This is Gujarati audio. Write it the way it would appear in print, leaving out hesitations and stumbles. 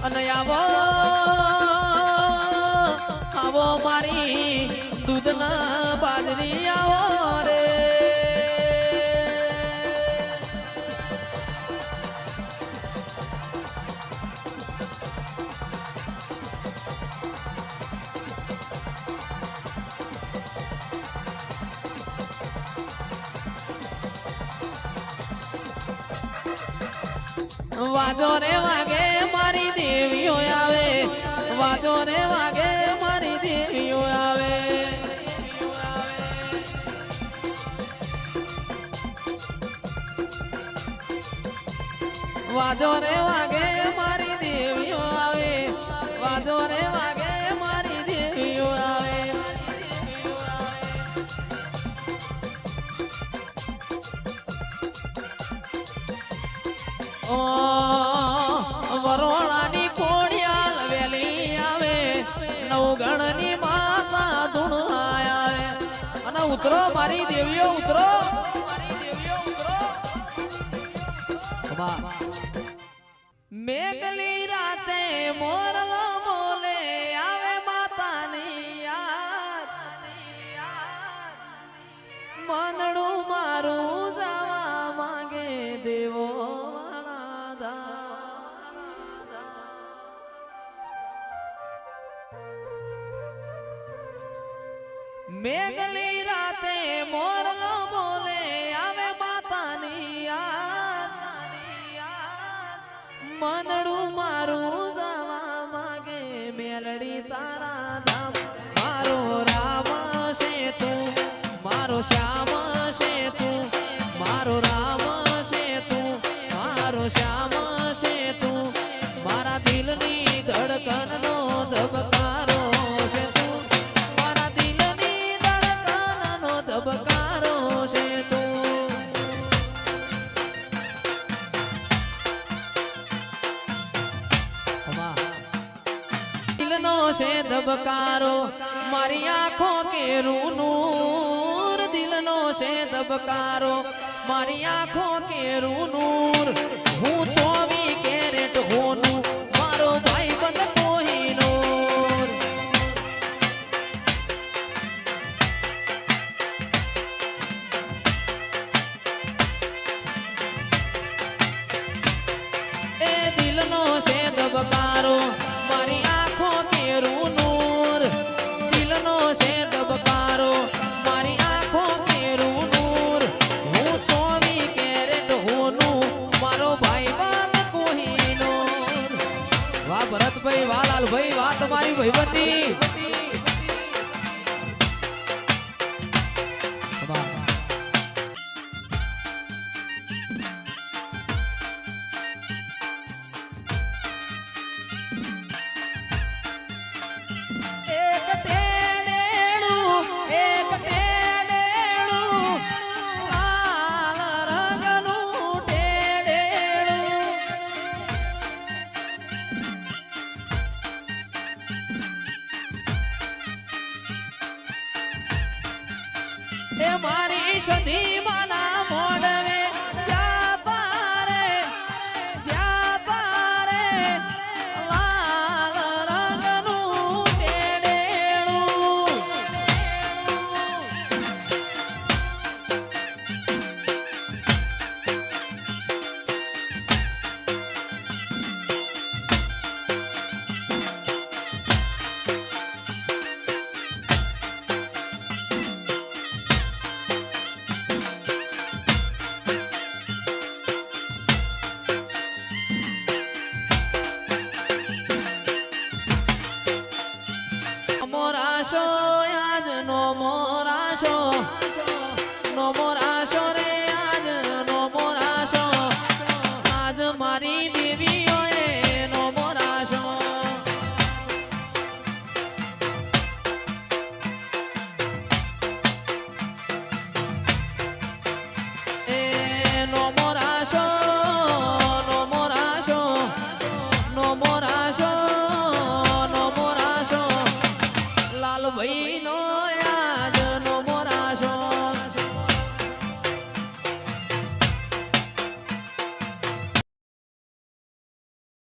અને આવો આવો મારી દૂધના બાજરી આવો રે વાજો રે વાગે મારી દેવીઓ આવે વાજો રે વાગે મારી દેવીઓ આવે વાજો રે વાગે મારી દેવીઓ આવે વાજો રે વાગે મારી દેવીઓ આવે વરોણાની કોડિયાલ વેલી આવે નવગણની માતા ધૂણવાય આવે અને ઉતરો મારી દેવીઓ ઉતરો મેઘલી રાતે મોરલો બોલે આવે માતાની યાદ મનડું મારું જવા માંગે દેવો મેઘલી રાતે મોરલો બોલે આવે માતાની યાદ મનડું મારું જવા માંગે મેલડી તારા ધામ મારો રામ છે તું મારો શ્યામ છે તું મારો રામ છે તું મારો શ્યામ છે તું મારા દિલની ધડકનનો ધબકારો છે તું મારા દિલની ધડકનનો ધબકારો છે તું દિલનો છે ધબકારો મારી આંખો કેરું નૂર દિલનો છે ધબકારો મારી આંખો કેરું નૂર હું 24 કેરેટ હોનું મારો ભાઈ બંધ કોહિનૂર એ દિલનો છે ધબકારો મારી આંખો કેરું નૂર દિલનો છે ધબકારો મારી આંખો કેરું નૂર હું 24 કેરેટ હોનું મારો ભાઈ બાપ કોહિનૂર વાહ ભરતભાઈ વાહ લાલભાઈ વાહ તમારી ભઈબંધી મારી સધી માના મોડવે જ્યાં તારે લાલ રંગનું ટેડેણું મોરાશો આજ નો મોરાશો રે આજ નો મોરાશો આજ મારી દેવીઓએ નો મોરાશો એ નો મોરાશો નો મોરાશો નો મોરાશો નો મોરાશો લાલ ભાઈનો